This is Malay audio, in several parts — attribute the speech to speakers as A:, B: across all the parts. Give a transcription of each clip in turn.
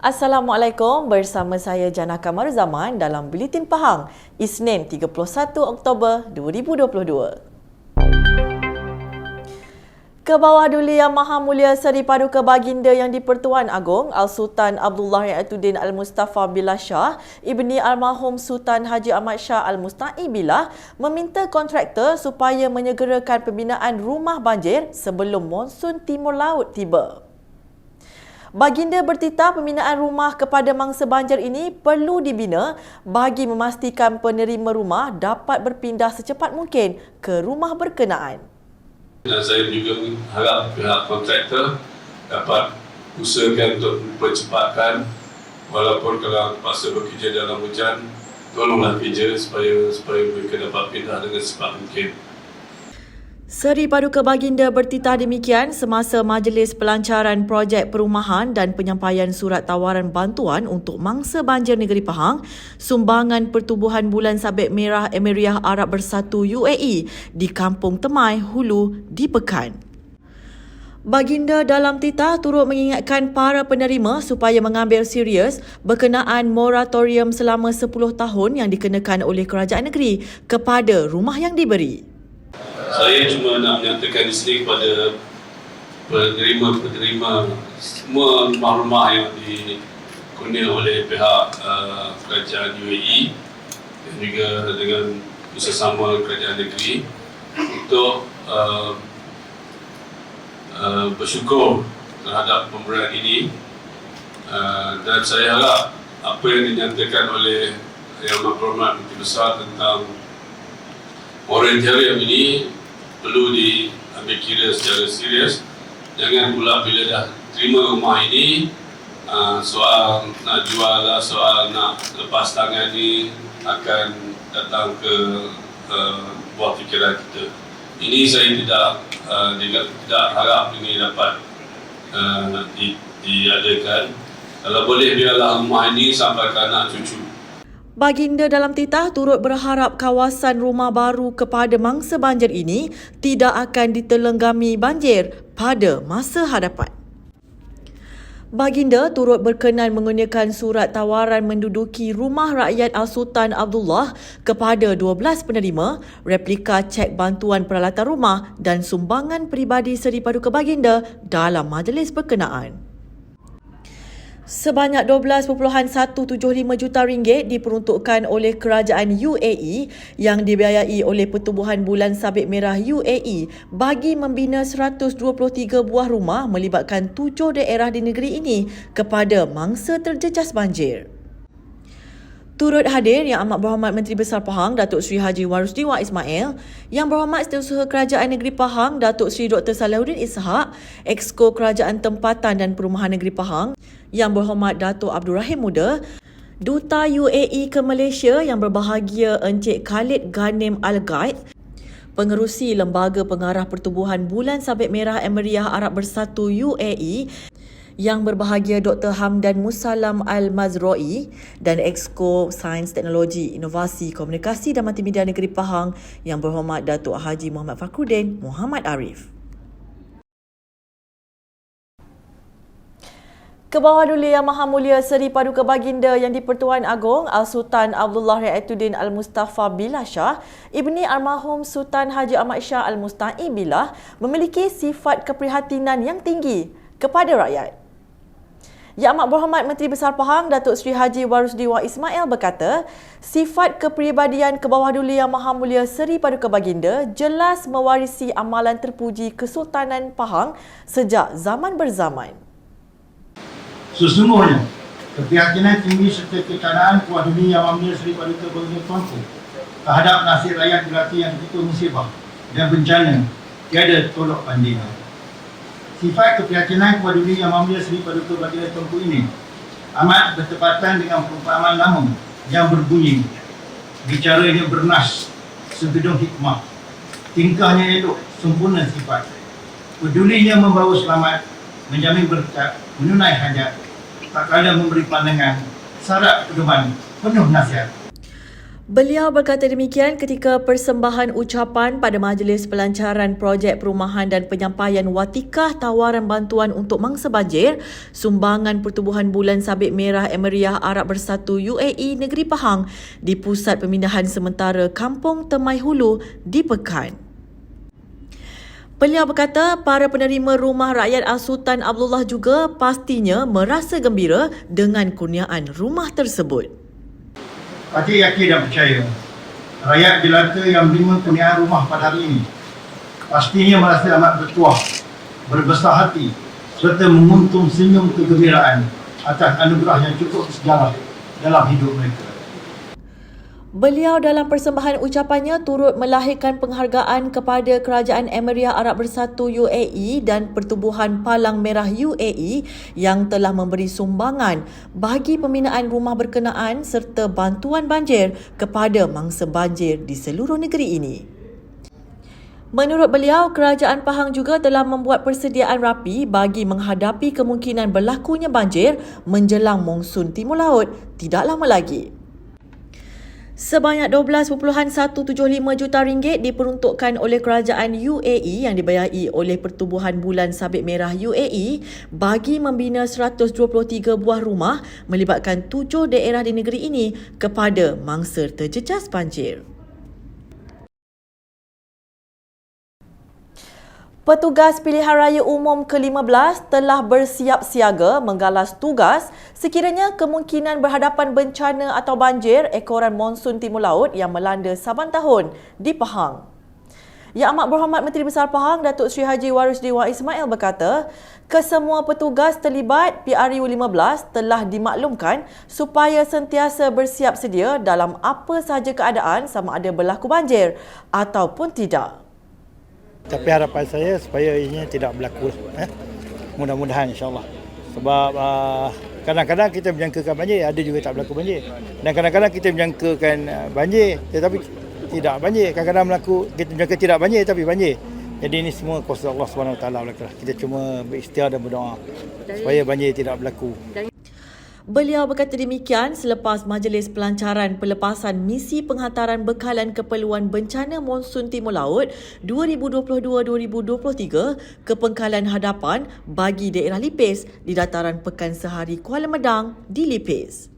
A: Assalamualaikum, bersama saya Jana Kamaruzaman dalam Buletin Pahang, Isnin 31 Oktober 2022. Kebawah-Duli Yang Maha Mulia Seri Paduka Baginda Yang di-Pertuan Agong Al-Sultan Abdullah Ri'ayatuddin Al-Mustafa Billah Shah, Ibni Almarhum Sultan Haji Ahmad Shah Al-Musta'i Billah meminta kontraktor supaya menyegerakan pembinaan rumah banjir sebelum monsun timur laut tiba. Baginda bertitah pembinaan rumah kepada mangsa banjir ini perlu dibina bagi memastikan penerima rumah dapat berpindah secepat mungkin ke rumah berkenaan.
B: Dan saya juga harap pihak kontraktor dapat usahakan untuk mempercepatkan, walaupun kalau terpaksa bekerja dalam hujan, tolonglah kerja supaya mereka dapat pindah dengan secepat mungkin.
A: Seri Paduka Baginda bertitah demikian semasa majlis pelancaran projek perumahan dan penyampaian surat tawaran bantuan untuk mangsa banjir negeri Pahang, sumbangan Pertubuhan Bulan Sabit Merah Emiriah Arab Bersatu UAE di Kampung Temai, Hulu di Pekan. Baginda dalam titah turut mengingatkan para penerima supaya mengambil serius berkenaan moratorium selama 10 tahun yang dikenakan oleh kerajaan negeri kepada rumah yang diberi.
B: Saya cuma nak menyatakan di sini kepada penerima semua rumah-rumah yang dikunyai oleh pihak kerajaan UAE dan juga dengan bersama kerajaan negeri untuk bersyukur terhadap pemberian ini, dan saya harap apa yang dinyatakan oleh Yang Berhormat Menteri Besar tentang moratorium ini perlu diambil kira secara serius. Jangan pula bila dah terima rumah ini, soal nak jual lah, soal nak lepas tangan ni akan datang ke buah fikiran kita. Ini saya tidak harap ini dapat diadakan. Kalau boleh biarlah rumah ini sampai ke anak cucu.
A: Baginda dalam titah turut berharap kawasan rumah baru kepada mangsa banjir ini tidak akan ditelenggami banjir pada masa hadapan. Baginda turut berkenan menggunakan surat tawaran menduduki rumah rakyat Al-Sultan Abdullah kepada 12 penerima, replika cek bantuan peralatan rumah dan sumbangan peribadi Seri Paduka Baginda dalam majlis berkenaan. Sebanyak 12.175 juta ringgit diperuntukkan oleh kerajaan UAE yang dibiayai oleh Pertubuhan Bulan Sabit Merah UAE bagi membina 123 buah rumah melibatkan 7 daerah di negeri ini kepada mangsa terjejas banjir. Turut hadir Yang Amat Berhormat Menteri Besar Pahang Datuk Seri Haji Warusdiwa Ismail, Yang Berhormat Setiausaha Kerajaan Negeri Pahang Datuk Seri Dr. Salahuddin Ishak, Exco Kerajaan Tempatan dan Perumahan Negeri Pahang, Yang Berhormat Datuk Abdul Rahim Muda, Duta UAE ke Malaysia Yang Berbahagia Encik Khalid Ghanim Al-Ghaid, Pengerusi Lembaga Pengarah Pertubuhan Bulan Sabit Merah Emiriah Arab Bersatu UAE, Yang Berbahagia Dr. Hamdan Musalam Al-Mazroi dan Exco Sains Teknologi Inovasi Komunikasi dan Multimedia Negeri Pahang Yang Berhormat Datuk Haji Muhammad Fakhruddin Muhammad Arif. Kebawah-Duli Yang Maha Mulia Seri Paduka Baginda Yang di-Pertuan Agong Al-Sultan Abdullah Ri'ayatuddin Al-Mustafa Billah Shah, Ibni Almarhum Sultan Haji Ahmad Shah Al-Musta'i Billah memiliki sifat keprihatinan yang tinggi kepada rakyat. Yang Amat Berhormat Menteri Besar Pahang Datuk Seri Haji Warusdiwa Ismail berkata, sifat kepribadian Kebawah-Duli Yang Maha Mulia Seri Paduka Baginda jelas mewarisi amalan terpuji Kesultanan Pahang sejak zaman berzaman.
C: Sesungguhnya, keprihatinan tinggi serta kekanaan Kebawah-Duli Yang Maha Mulia Seri Paduka Baginda Tuanku terhadap nasib rakyat jelata yang begitu musibah dan bencana tiada tolak banding. Sifat keprihatinan Kebawah-Duli Yang Maha Mulia Seri Paduka Baginda Tuanku ini amat bertepatan dengan perumpamaan lama yang berbunyi, bicaranya bernas segedung hikmah, tingkahnya elok sempurna sifat, pedulinya membawa selamat, menjamin berkat, menunai hajat, tak kala memberi pandangan, syarat pedoman, penuh nasihat.
A: Beliau berkata demikian ketika persembahan ucapan pada Majlis Pelancaran Projek Perumahan dan Penyampaian Watikah Tawaran Bantuan untuk Mangsa Banjir, Sumbangan Pertubuhan Bulan Sabit Merah Emiriah Arab Bersatu UAE Negeri Pahang di Pusat Pemindahan Sementara Kampung Temai Hulu di Pekan. Beliau berkata para penerima rumah rakyat Sultan Abdullah juga pastinya merasa gembira dengan kurniaan rumah tersebut.
C: Parti yakin dan percaya rakyat jelata yang menerima kurniaan rumah pada hari ini pastinya merasa amat bertuah, berbesar hati serta menguntung senyum kegembiraan atas anugerah yang cukup sejarah dalam hidup mereka.
A: Beliau dalam persembahan ucapannya turut melahirkan penghargaan kepada Kerajaan Emiriah Arab Bersatu UAE dan Pertubuhan Palang Merah UAE yang telah memberi sumbangan bagi pembinaan rumah berkenaan serta bantuan banjir kepada mangsa banjir di seluruh negeri ini. Menurut beliau, Kerajaan Pahang juga telah membuat persediaan rapi bagi menghadapi kemungkinan berlakunya banjir menjelang monsun Timur Laut tidak lama lagi. Sebanyak 12.175 juta ringgit diperuntukkan oleh Kerajaan UAE yang dibayai oleh Pertubuhan Bulan Sabit Merah UAE bagi membina 123 buah rumah melibatkan 7 daerah di negeri ini kepada mangsa terjejas banjir. Petugas Pilihan Raya Umum ke-15 telah bersiap siaga menggalas tugas sekiranya kemungkinan berhadapan bencana atau banjir ekoran monsun Timur Laut yang melanda saban tahun di Pahang. Yang Amat Berhormat Menteri Besar Pahang, Datuk Seri Haji Waris Dewa Ismail berkata, kesemua petugas terlibat PRU 15 telah dimaklumkan supaya sentiasa bersiap sedia dalam apa sahaja keadaan sama ada berlaku banjir ataupun tidak.
D: Tapi harapan saya supaya ianya tidak berlaku. Mudah-mudahan insyaAllah. Sebab kadang-kadang kita menjangkakan banjir, ada juga tak berlaku banjir. Dan kadang-kadang kita menjangkakan banjir tetapi tidak banjir. Kadang-kadang kita menjangka tidak banjir tapi banjir. Jadi ini semua kuasa Allah SWT belaka. Kita cuma berikhtiar dan berdoa supaya banjir tidak berlaku.
A: Beliau berkata demikian selepas Majlis Pelancaran Pelepasan Misi Penghantaran Bekalan Keperluan Bencana Monsun Timur Laut 2022-2023 ke Pengkalan Hadapan bagi daerah Lipis di Dataran Pekan Sehari Kuala Medang di Lipis.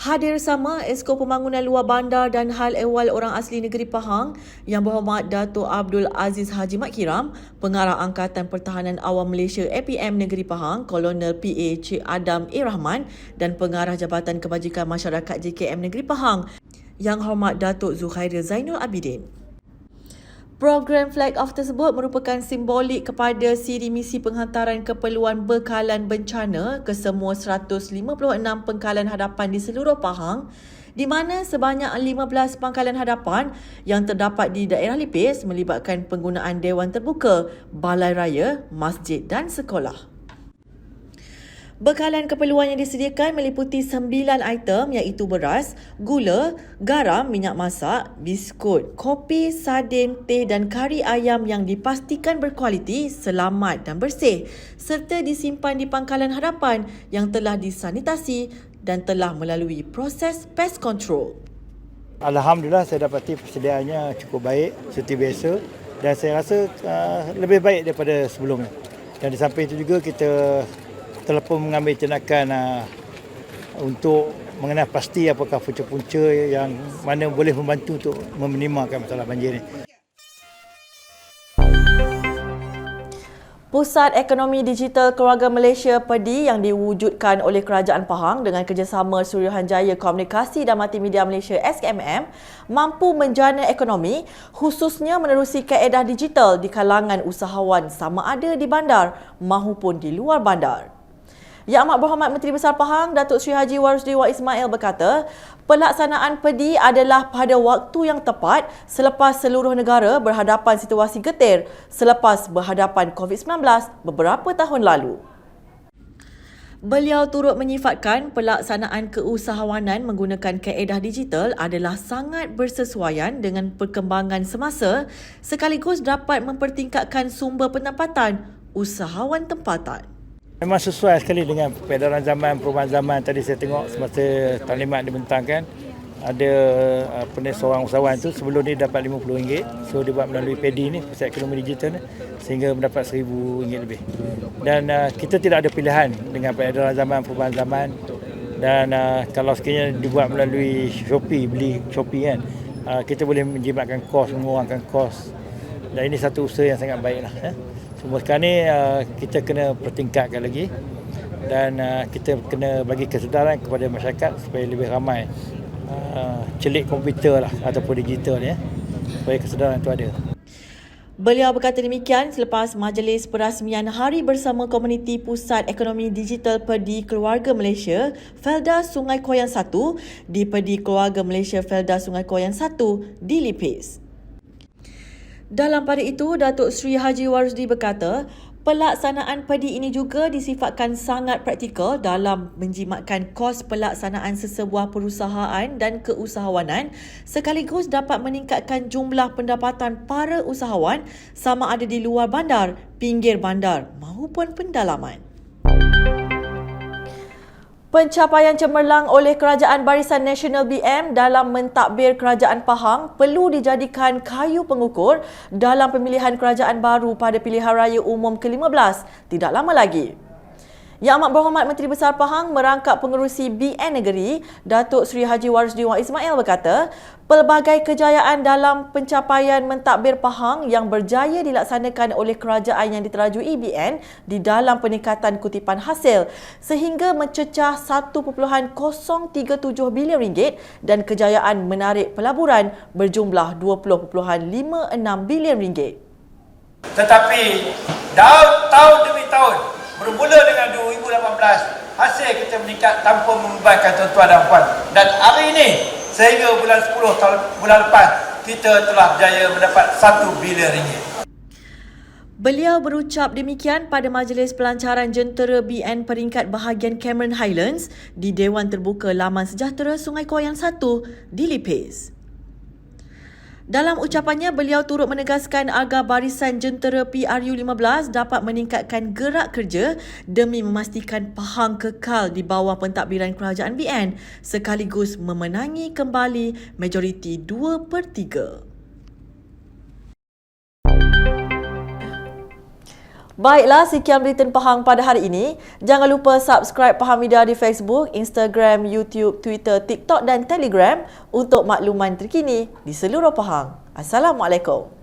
A: Hadir sama Esko Pembangunan Luar Bandar dan Hal Ehwal Orang Asli Negeri Pahang Yang Berhormat Dato' Abdul Aziz Haji Mat Kiram, Pengarah Angkatan Pertahanan Awam Malaysia APM Negeri Pahang, Kolonel PA Cik Adam A. Rahman dan Pengarah Jabatan Kebajikan Masyarakat JKM Negeri Pahang Yang Hormat Dato' Zukhairil Zainul Abidin. Program flag off tersebut merupakan simbolik kepada siri misi penghantaran keperluan bekalan bencana ke semua 156 pengkalan hadapan di seluruh Pahang, di mana sebanyak 15 pangkalan hadapan yang terdapat di daerah Lipis melibatkan penggunaan dewan terbuka, balai raya, masjid dan sekolah. Bekalan keperluan yang disediakan meliputi 9 item iaitu beras, gula, garam, minyak masak, biskut, kopi, sardin, teh dan kari ayam yang dipastikan berkualiti, selamat dan bersih serta disimpan di pangkalan hadapan yang telah disanitasi dan telah melalui proses pest control.
D: Alhamdulillah saya dapati persediaannya cukup baik seperti biasa dan saya rasa lebih baik daripada sebelumnya. Dan di samping itu juga kita telah pun mengambil tindakan untuk mengenal pasti apakah punca-punca yang mana boleh membantu untuk meminimalkan masalah banjir ini.
A: Pusat Ekonomi Digital Keluarga Malaysia PEDI yang diwujudkan oleh Kerajaan Pahang dengan kerjasama Suruhanjaya Komunikasi dan Multimedia Malaysia SKMM mampu menjana ekonomi khususnya menerusi kaedah digital di kalangan usahawan sama ada di bandar mahupun di luar bandar. Yang Amat Berhormat Menteri Besar Pahang, Datuk Seri Haji Waris Dewa Ismail berkata, pelaksanaan PEDI adalah pada waktu yang tepat selepas seluruh negara berhadapan situasi getir selepas berhadapan COVID-19 beberapa tahun lalu. Beliau turut menyifatkan pelaksanaan keusahawanan menggunakan kaedah digital adalah sangat bersesuaian dengan perkembangan semasa sekaligus dapat mempertingkatkan sumber pendapatan usahawan tempatan.
D: Memang sesuai sekali dengan peredaran zaman, perubahan zaman tadi saya tengok semasa taklimat dibentangkan. ada seorang usahawan tu sebelum ni dapat RM50, so dia buat melalui PEDI ni, Pusat Ekonomi Digital ni, sehingga mendapat RM1,000 lebih. Dan kita tidak ada pilihan dengan peredaran zaman, perubahan zaman, dan kalau sekiranya dibuat melalui Shopee, beli Shopee kan, kita boleh menjimatkan kos, mengurangkan kos, dan ini satu usaha yang sangat baiklah. Semua sekarang ni kita kena pertingkatkan lagi, dan kita kena bagi kesedaran kepada masyarakat supaya lebih ramai celik komputer lah ataupun digital ni, supaya kesedaran itu ada.
A: Beliau berkata demikian selepas majlis perasmian Hari Bersama Komuniti Pusat Ekonomi Digital Pedi Keluarga Malaysia Felda Sungai Koyan 1 di Pedi Keluarga Malaysia Felda Sungai Koyan 1 di Lipis. Dalam pada itu, Datuk Seri Haji Warusdi berkata, pelaksanaan pedi ini juga disifatkan sangat praktikal dalam menjimatkan kos pelaksanaan sesebuah perusahaan dan keusahawanan sekaligus dapat meningkatkan jumlah pendapatan para usahawan sama ada di luar bandar, pinggir bandar maupun pendalaman. Pencapaian cemerlang oleh Kerajaan Barisan Nasional BM dalam mentadbir Kerajaan Pahang perlu dijadikan kayu pengukur dalam pemilihan kerajaan baru pada Pilihan Raya Umum ke-15 tidak lama lagi. Yang Amat Berhormat Menteri Besar Pahang merangkap pengerusi BN Negeri, Datuk Seri Haji Warusdi Wan Ismail berkata, pelbagai kejayaan dalam pencapaian mentadbir Pahang yang berjaya dilaksanakan oleh kerajaan yang diterajui BN di dalam peningkatan kutipan hasil sehingga mencecah RM1.037 bilion dan kejayaan menarik pelaburan berjumlah RM20.56 bilion.
E: Tetapi tahun demi tahun, bermula dengan 2018, hasil kita meningkat tanpa membebankan tuan-tuan dan puan. Dan hari ini, sehingga bulan 10 bulan lepas, kita telah berjaya mendapat RM1 bilion.
A: Beliau berucap demikian pada majlis pelancaran jentera BN peringkat bahagian Cameron Highlands di Dewan Terbuka Laman Sejahtera Sungai Koyan 1 di Lipis. Dalam ucapannya, beliau turut menegaskan agar barisan jentera PRU15 dapat meningkatkan gerak kerja demi memastikan Pahang kekal di bawah pentadbiran kerajaan BN sekaligus memenangi kembali majoriti 2/3. Baiklah, sekian Bulletin Pahang pada hari ini. Jangan lupa subscribe Pahang Media di Facebook, Instagram, YouTube, Twitter, TikTok dan Telegram untuk makluman terkini di seluruh Pahang. Assalamualaikum.